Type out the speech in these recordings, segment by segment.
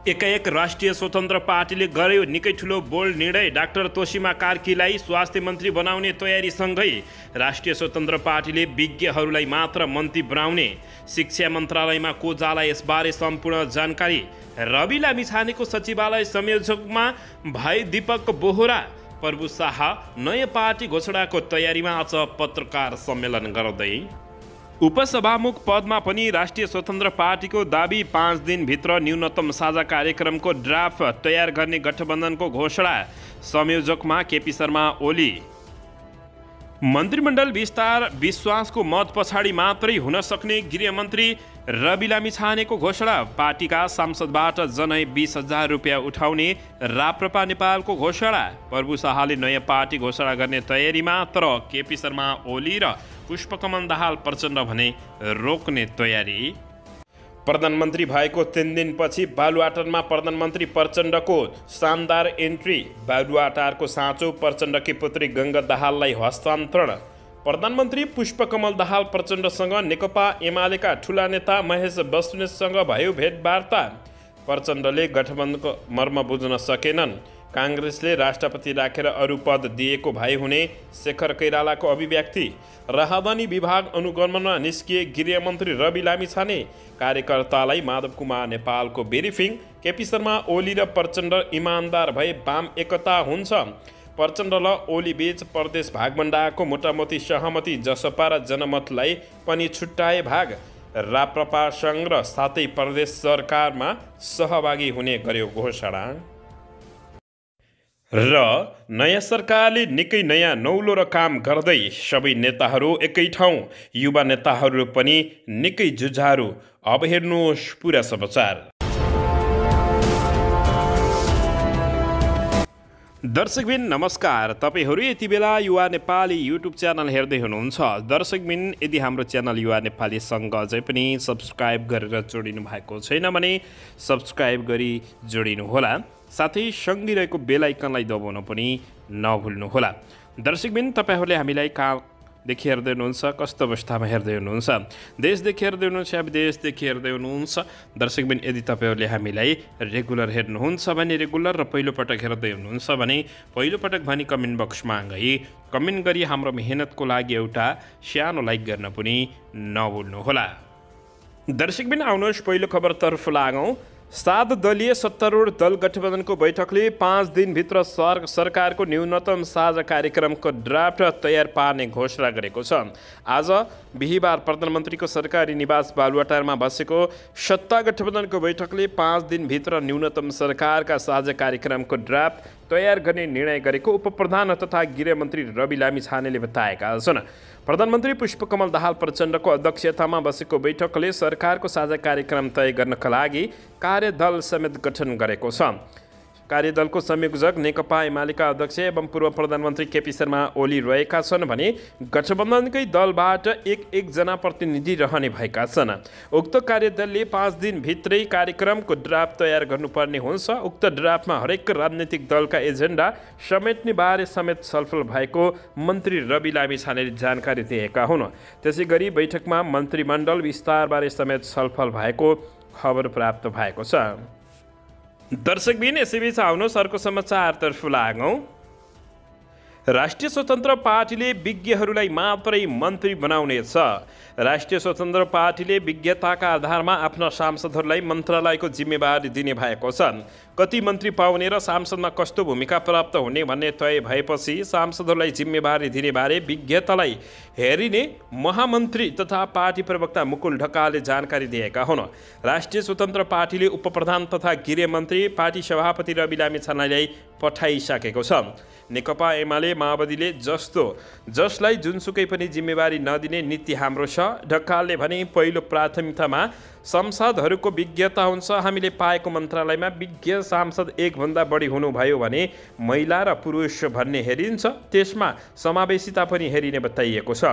एकाएक राष्ट्रिय स्वतन्त्र पार्टीले गर्यो निकै ठुलो बोल्ड निर्णय। डाक्टर तोसीमा कार्कीलाई स्वास्थ्य मन्त्री बनाउने तयारीसँगै राष्ट्रिय स्वतन्त्र पार्टीले विज्ञहरूलाई मात्र मन्त्री बनाउने। शिक्षा मन्त्रालयमा को जाला यसबारे सम्पूर्ण जानकारी। रवि लामिछानेको सचिवालय संयोजकमा भाइ दीपक बोहरा। प्रभु शाह नयाँ पार्टी घोषणाको तयारीमा आज पत्रकार सम्मेलन गर्दै उपसभामुख पदमा पनि राष्ट्रिय स्वतन्त्र पार्टीको दाबी। 5 दिनभित्र न्यूनतम साझा कार्यक्रमको ड्राफ्ट तयार गर्ने गठबन्धनको घोषणा। संयोजकमा केपी शर्मा ओली। मन्त्रीमण्डल विस्तार विश्वासको मत पछाडि मात्रै हुन सक्ने गृहमन्त्री रवि लामिछानेको घोषणा। पार्टीका सांसदबाट जनै 20,000 रुपियाँ उठाउने राप्रपा नेपालको घोषणा। प्रभु शाहले नयाँ पार्टी घोषणा गर्ने तयारीमा, तर केपी शर्मा ओली र पुष्पकमल दाहाल प्रचण्ड भने रोक्ने तयारी। प्रधानमन्त्री भएको 3 दिनपछि बालुवाटारमा प्रधानमन्त्री प्रचण्डको शानदार एन्ट्री। बालुवाटारको साँचो प्रचण्डकी पुत्री गङ्गा दाहाललाई हस्तान्तरण। प्रधानमन्त्री पुष्पकमल दाहाल प्रचण्डसँग नेकपा एमालेका ठुला नेता महेश बस्नेतसँग भयो भेटवार्ता। प्रचण्डले गठबन्धनको मर्म बुझ्न सकेनन्। काङ्ग्रेसले राष्ट्रपति राखेर अरू पद दिएको भए हुने शेखर कोइरालाको अभिव्यक्ति। राहदानी विभाग अनुगमनमा निस्किए गृहमन्त्री रवि लामिछाने। कार्यकर्तालाई माधव कुमार नेपालको ब्रिफिङ। केपी शर्मा ओली र प्रचण्ड इमान्दार भए वाम एकता हुन्छ। प्रचण्ड र ओली बीच प्रदेश भागभण्डाको मोटामोटी सहमति। जसपा र जनमतलाई पनि छुट्याए भाग। राप्रपा सङ्घ र साथै प्रदेश सरकारमा सहभागी हुने गर्यो घोषणा। र नयाँ सरकारले निकै नयाँ नौलो र काम गर्दै। सबै नेताहरू एकै ठाउँ, युवा नेताहरू पनि निकै जुझारु। अब हेर्नुहोस् पुरा समाचार। दर्शकबिन नमस्कार। तपाईहरू यति बेला युवा नेपाली युट्युब च्यानल हेर्दै हुनुहुन्छ। दर्शकबिन यदि हाम्रो च्यानल युवा नेपालीसँग अझै पनि सब्सक्राइब गरेर जोडिनु भएको छैन भने सब्सक्राइब गरी जोडिनुहोला। साथै सँगै रहेको बेल आइकनलाई दबाउन पनि नभुल्नुहोला। दर्शकबिन तपाईहरूले हामीलाई कहाँदेखि हेर्दै हुनुहुन्छ, कस्तो अवस्थामा हेर्दै हुनुहुन्छ, देशदेखि हेर्दै हुनुहुन्छ या विदेशदेखि हेर्दै हुनुहुन्छ। दर्शकबिन यदि तपाईँहरूले हामीलाई रेगुलर हेर्नुहुन्छ भने रेगुलर र पहिलोपटक हेर्दै हुनुहुन्छ भने पहिलोपटक भनी कमेन्ट बक्समा गई कमेन्ट गरी हाम्रो मेहनतको लागि एउटा सानो लाइक गर्न पनि नभुल्नुहोला। दर्शकबिन आउनुहोस् पहिलो खबरतर्फ लागौँ। 7 दलीय सत्तारूढ दल गठबन्धनको बैठकले 5 दिनभित्र सरकारको न्यूनतम साझा कार्यक्रमको ड्राफ्ट तयार पार्ने घोषणा गरेको छ। आज बिहिबार प्रधानमन्त्रीको सरकारी निवास बालुवाटारमा बसेको सत्ता गठबन्धनको बैठकले 5 दिनभित्र न्यूनतम सरकारका साझा कार्यक्रमको ड्राफ्ट तयार गर्ने निर्णय गरेको उपप्रधान तथा गृहमन्त्री रवि लामिछानेले बताएका छन्। प्रधानमन्त्री पुष्पकमल दाहाल प्रचण्डको अध्यक्षतामा बसेको बैठकले सरकारको साझा कार्यक्रम तय गर्नका लागि कार्यदल समेत गठन गरेको छ। कार्यदलको संयोजक नेकपा एमालेका अध्यक्ष एवं पूर्व प्रधानमन्त्री केपी शर्मा ओली रहेका छन् भने गठबन्धनकै दलबाट एक जना प्रतिनिधि रहने भएका छन्। उक्त कार्यदलले 5 दिनभित्रै कार्यक्रमको ड्राफ्ट तयार गर्नुपर्ने हुन्छ। उक्त ड्राफ्टमा हरेक राजनीतिक दलका एजेन्डा समेट्ने बारे समेत छलफल भएको मन्त्री रवि लामिछानेले जानकारी दिएका हुन्। त्यसैगरी बैठकमा मन्त्रीमण्डल विस्तारबारे समेत छलफल भएको खबर प्राप्त भएको छ। दर्शकबिन यसैबीच आउनुहोस् अर्को समाचारतर्फ लागौँ। राष्ट्रिय स्वतन्त्र पार्टीले विज्ञहरूलाई मात्रै मन्त्री बनाउनेछ। राष्ट्रिय स्वतन्त्र पार्टीले विज्ञताका आधारमा आफ्ना सांसदहरूलाई मन्त्रालयको जिम्मेवारी दिने भएको छ। कति मन्त्री पाउने र सांसदमा कस्तो भूमिका प्राप्त हुने भन्ने तय भएपछि सांसदहरूलाई जिम्मेवारी दिने बारे विज्ञतालाई हेरिने महामन्त्री तथा पार्टी प्रवक्ता मुकुल ढकालले जानकारी दिएका हुन्। राष्ट्रिय स्वतन्त्र पार्टीले उपप्रधान तथा गृहमन्त्री पार्टी सभापति रवि लामिछानेलाई पठाइसकेको छ। नेकपा एमाले माओवादीले जसलाई जुनसुकै पनि जिम्मेवारी नदिने नीति हाम्रो छ। ढकालले भने पहिलो प्राथमिकतामा सांसदहरूको विज्ञता हुन्छ। हामीले पाएको मन्त्रालयमा विज्ञ सांसद 1 भन्दा बढी हुनुभयो भने महिला र पुरुष भन्ने हेरिन्छ। त्यसमा समावेशिता पनि हेरिने बताइएको छ।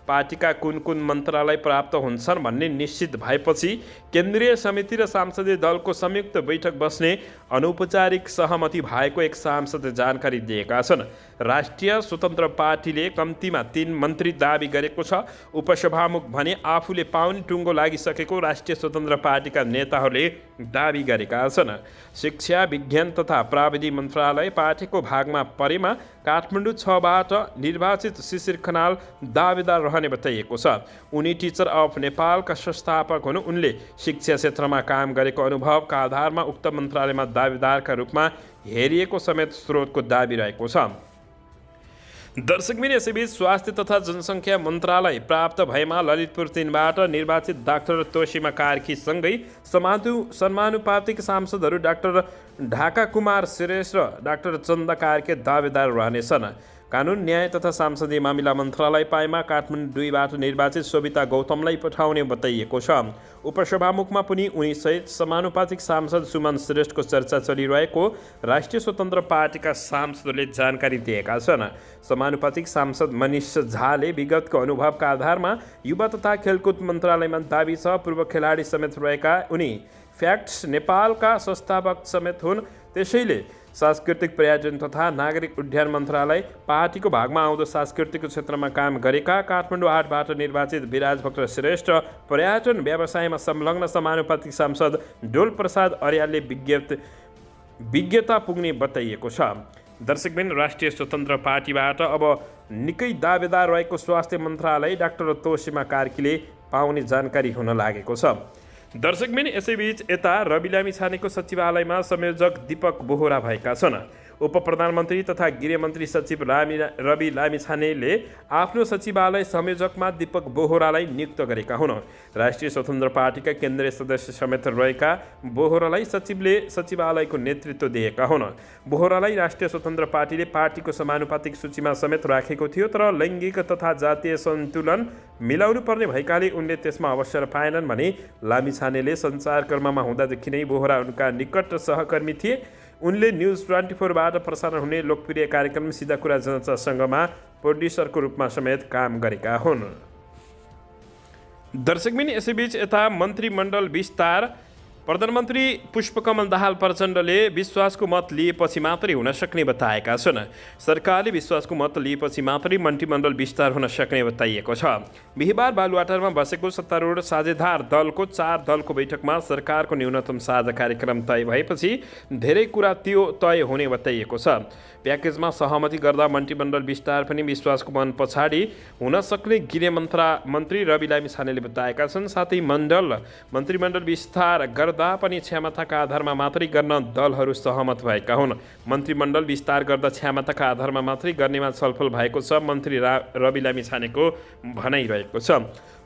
पार्टीका कुन मन्त्रालय प्राप्त हुन्छन् भन्ने निश्चित भएपछि केन्द्रीय समिति र सांसदीय दलको संयुक्त बैठक बस्ने अनौपचारिक सहमति भएको एक सांसदले जानकारी दिएका छन्। राष्ट्रिय स्वतन्त्र पार्टीले कम्तीमा 3 मन्त्री दाबी गरेको छ। उपसभामुख भने आफूले पाउने टुङ्गो लागिसकेको राष्ट्रिय स्वतन्त्र पार्टीका नेताहरूले दाबी गरेका छन्। शिक्षा, विज्ञान तथा प्राविधि मन्त्रालय पार्टीको भागमा परेमा काठमाडौँ 6बाट निर्वाचित शिशिर खनाल दावेदार रहने बताइएको छ। उनी टिचर अफ नेपालका संस्थापक हुन्। उनले शिक्षा क्षेत्रमा काम गरेको अनुभवका आधारमा उक्त मन्त्रालयमा दावेदारका रूपमा हेरिएको समेत स्रोतको दाबी रहेको छ। दर्शकबिन यसैबीच स्वास्थ्य तथा जनसङ्ख्या मन्त्रालय प्राप्त भएमा ललितपुर 3बाट निर्वाचित डाक्टर तोसीमा कार्कीसँगै समानुपातिक सांसदहरू डाक्टर ढाका कुमार श्रेष्ठ र डाक्टर चन्द कार्के दावेदार रहनेछन्। कानुन, न्याय तथा सांसदीय मामिला मन्त्रालय पाएमा काठमाडौँ 2बाट निर्वाचित सोभिता गौतमलाई पठाउने बताइएको छ। उपसभामुखमा पनि उनीसहित समानुपातिक सांसद सुमन श्रेष्ठको चर्चा चलिरहेको राष्ट्रिय स्वतन्त्र पार्टीका सांसदहरूले जानकारी दिएका छन्। समानुपातिक सांसद मनिष झाले विगतको अनुभवका आधारमा युवा तथा खेलकुद मन्त्रालयमा दाबी छ। पूर्व खेलाडी समेत रहेका उनी फ्याक्ट्स नेपालका संस्थापक समेत हुन्। त्यसैले सांस्कृतिक पर्यटन तथा नागरिक उड्डयन मन्त्रालय पार्टीको भागमा आउँदो सांस्कृतिक क्षेत्रमा काम गरेका काठमाडौँ 8बाट निर्वाचित विराज भक्त श्रेष्ठ पर्यटन व्यवसायमा संलग्न समानुपातिक सांसद डोल प्रसाद अर्यालले विज्ञता पुग्ने बताइएको छ। दर्शकबिन राष्ट्रिय स्वतन्त्र पार्टीबाट अब निकै दावेदार रहेको स्वास्थ्य मन्त्रालय डाक्टर तोसीमा कार्कीले पाउने जानकारी हुन लागेको छ। दर्शकबिन यसैबीच यता रवि लामिछानेको सचिवालयमा संयोजक दीपक बोहरा भएका छन्। उप प्रधानमन्त्री तथा गृहमन्त्री सचिव रवि लामिछानेले आफ्नो सचिवालय संयोजकमा दीपक बोहरालाई नियुक्त गरेका हुन्। राष्ट्रिय स्वतन्त्र पार्टीका केन्द्रीय सदस्य समेत रहेका बोहरालाई सचिवले सचिवालयको नेतृत्व दिएका हुन्। बोहरालाई राष्ट्रिय स्वतन्त्र पार्टीले पार्टीको समानुपातिक सूचीमा समेत राखेको थियो, तर लैङ्गिक तथा जातीय सन्तुलन मिलाउनु पर्ने भएकाले उनले त्यसमा अवसर पाएनन् भने लामिछानेले सञ्चारकर्ममा हुँदादेखि नै बोहरा उनका निकट सहकर्मी थिए। उनले न्युज 24बाट प्रसारण हुने लोकप्रिय कार्यक्रम सिधा कुरा जनतासँगमा प्रोड्युसरको रूपमा समेत काम गरेका हुन्। दर्शकबिन यसैबीच यता मन्त्रीमण्डल विस्तार प्रधानमन्त्री पुष्पकमल दाहाल प्रचण्डले विश्वासको मत लिएपछि मात्रै हुन सक्ने बताएका छन्। सरकारले विश्वासको मत लिएपछि मात्रै मन्त्रीमण्डल विस्तार हुन सक्ने बताइएको छ। बिहिबार बालुवाटारमा बसेको सत्तारूढ साझेदार दलको 4 दलको बैठकमा सरकारको न्यूनतम साझा कार्यक्रम तय भएपछि धेरै कुरा तय हुने बताइएको छ। प्याकेजमा सहमति गर्दा मन्त्रीमण्डल विस्तार पनि विश्वासको मन पछाडि हुन सक्ने गृह मन्त्री रवि लामिछानेले बताएका छन्। साथै मन्त्रीमण्डल विस्तार गर्दा पनि क्षमताका आधारमा मात्रै गर्न दलहरू सहमत भएका हुन्। मन्त्रीमण्डल विस्तार गर्दा क्षमताका आधारमा मात्रै गर्नेमा छलफल भएको छ मन्त्री रवि लामिछानेको भनाइरहेको छ।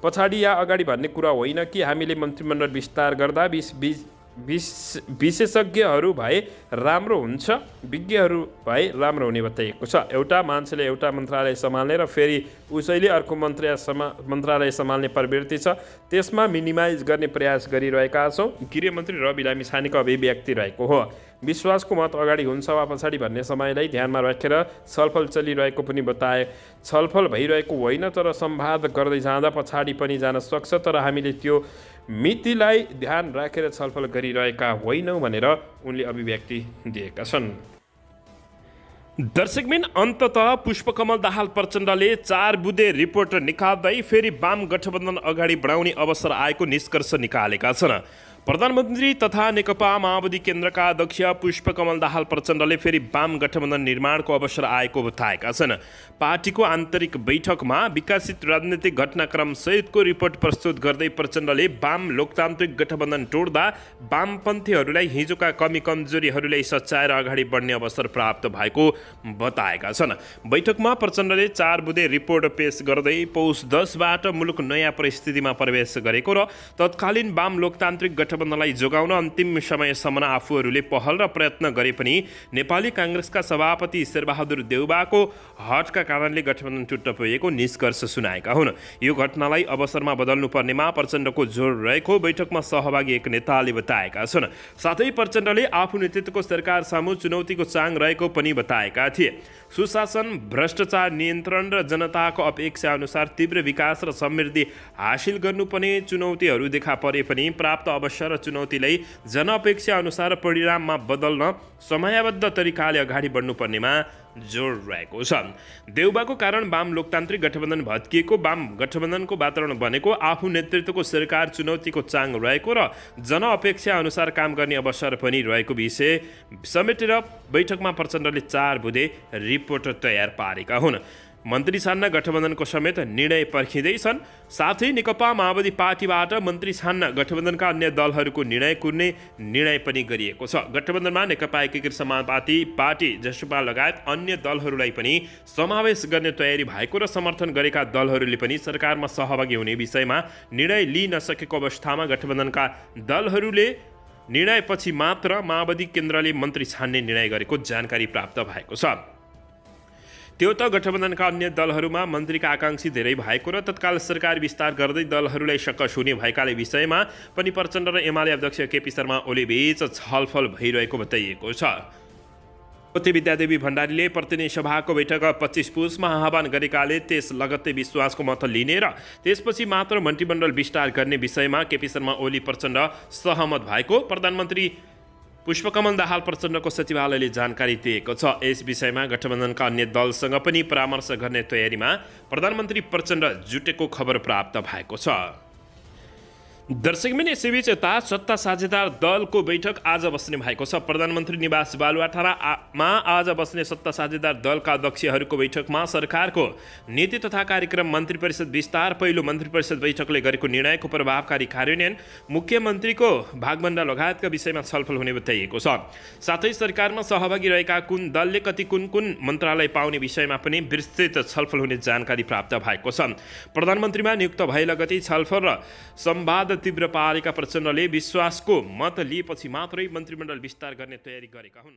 पछाडि या अगाडि भन्ने कुरा होइन कि हामीले मन्त्रीमण्डल विस्तार गर्दा विशेषज्ञहरू भए राम्रो हुन्छ, विज्ञहरू भए राम्रो हुने बताइएको छ। एउटा मान्छेले एउटा मन्त्रालय सम्हाल्ने र फेरि उसैले अर्को मन्त्रालय सम्हाल्ने प्रवृत्ति छ, त्यसमा मिनिमाइज गर्ने प्रयास गरिरहेका छौँ। गृहमन्त्री रवि लामिछानेको अभिव्यक्ति रहेको हो। विश्वासको मत अगाडि हुन्छ वा पछाडि भन्ने समयलाई ध्यानमा राखेर छलफल चलिरहेको पनि बताए। छलफल भइरहेको होइन, तर संवाद गर्दै जाँदा पछाडि पनि जान सक्छ, तर हामीले त्यो मितिलाई ध्यान राखेर छलफल गरिरहेका होइनौँ भनेर उनले अभिव्यक्ति दिएका छन्। दर्शकबिन अन्ततः पुष्पकमल दाहाल प्रचण्डले 4 बुँदे रिपोर्ट निकाल्दै फेरि वाम गठबन्धन अगाडि बढाउने अवसर आएको निष्कर्ष निकालेका छन्। प्रधानमन्त्री तथा नेकपा माओवादी केन्द्रका अध्यक्ष पुष्पकमल दाहाल प्रचण्डले फेरि वाम गठबन्धन निर्माणको अवसर आएको बताएका छन्। पार्टीको आन्तरिक बैठकमा विकसित राजनीतिक घटनाक्रम सहितको रिपोर्ट प्रस्तुत गर्दै प्रचण्डले वाम लोकतान्त्रिक गठबन्धन तोड्दा वामपन्थीहरूलाई हिजोका कमी कमजोरीहरूलाई सच्याएर अगाडि बढ्ने अवसर प्राप्त भएको बताएका छन्। बैठकमा प्रचण्डले 4 बुँदे रिपोर्ट पेश गर्दै पौष 10बाट मुलुक नयाँ परिस्थितिमा प्रवेश गरेको र तत्कालीन वाम लोकतान्त्रिक गठबन्धनलाई जोगाउन अन्तिम समयसम्म आफूहरूले पहल र प्रयत्न गरे पनि नेपाली काङ्ग्रेसका सभापति शेरबहादुर देउबाको हटका कारणले गठबन्धन टुट्ट पुगेको निष्कर्ष सुनाएका हुन्। यो घटनालाई अवसरमा बदल्नु पर्नेमा प्रचण्डको जोड रहेको बैठकमा सहभागी एक नेताले बताएका छन्। साथै प्रचण्डले आफू नेतृत्वको सरकार सामु चुनौतीको चाङ रहेको पनि बताएका थिए। सुशासन, भ्रष्टाचार नियन्त्रण र जनताको अपेक्षा अनुसार तीव्र विकास र समृद्धि हासिल गर्नुपर्ने चुनौतीहरू देखा परे पनि प्राप्त अवसर अवसर र चुनौतीलाई जनअपेक्षा अनुसार परिणाममा बदल्न समयबद्ध तरिकाले अगाडि बढ्नुपर्नेमा जोड रहेको छ। देउबाको कारण वाम लोकतान्त्रिक गठबन्धन भत्किएको, वाम गठबन्धनको वातावरण बनेको, आफू नेतृत्वको सरकार चुनौतीको चाङ रहेको र जनअपेक्षा अनुसार काम गर्ने अवसर पनि रहेको विषय समेटेर बैठकमा प्रचण्डले 4 बुँदे रिपोर्ट तयार पारेका हुन्। मन्त्री छान्न गठबन्धनको समेत निर्णय पर्खिँदैछन्। साथै नेकपा माओवादी पार्टीबाट मन्त्री छान्न गठबन्धनका अन्य दलहरूको निर्णय कुर्ने निर्णय पनि गरिएको छ। गठबन्धनमा नेकपा एकीकृत समाजवादी पार्टी जसपा लगायत अन्य दलहरूलाई पनि समावेश गर्ने तयारी भएको र समर्थन गरेका दलहरूले पनि सरकारमा सहभागी हुने विषयमा निर्णय लिन नसकेको अवस्थामा गठबन्धनका दलहरूले निर्णयपछि मात्र माओवादी केन्द्रले मन्त्री छान्ने निर्णय गरेको जानकारी प्राप्त भएको छ। त्यो त गठबन्धनका अन्य दलहरूमा मन्त्रीका आकाङ्क्षी धेरै भएको र तत्काल सरकार विस्तार गर्दै दलहरूलाई सकस हुने भएकाले विषयमा पनि प्रचण्ड र एमाले अध्यक्ष केपी शर्मा ओली बीच छलफल भइरहेको बताइएको छ। पोथी विद्यादेवी भण्डारीले प्रतिनिधि सभाको बैठक 25 पुसमा आह्वान गरेकाले त्यस लगत्तै विश्वासको मत लिने र त्यसपछि मात्र मन्त्रीमण्डल विस्तार गर्ने विषयमा केपी शर्मा ओली प्रचण्ड सहमत भएको प्रधानमन्त्री पुष्पकमल दाहाल प्रचण्डको सचिवालयले जानकारी दिएको छ। यस विषयमा गठबन्धनका अन्य दलसँग पनि परामर्श गर्ने तयारीमा प्रधानमन्त्री प्रचण्ड जुटेको खबर प्राप्त भएको छ। दर्शकबिन यसैबीच यता सत्ता साझेदार दलको बैठक आज बस्ने भएको छ। प्रधानमन्त्री निवास बालुवाटारमा आज बस्ने सत्ता साझेदार दलका अध्यक्षहरूको बैठकमा सरकारको नीति तथा कार्यक्रम, मन्त्री परिषद विस्तार, पहिलो मन्त्री परिषद बैठकले गरेको निर्णयको प्रभावकारी कार्यान्वयन, मुख्यमन्त्रीको भागभण्डा लगायतका विषयमा छलफल हुने बताइएको छ। साथै सरकारमा सहभागी रहेका कुन दलले कति कुन मन्त्रालय पाउने विषयमा पनि विस्तृत छलफल हुने जानकारी प्राप्त भएको छ। प्रधानमन्त्रीमा नियुक्त भए लगतै छलफल र संवाद तीव्र पारेका प्रचण्डले विश्वासको मत लिएपछि मात्रै मन्त्रीमण्डल विस्तार गर्ने तयारी गरेका हुन्।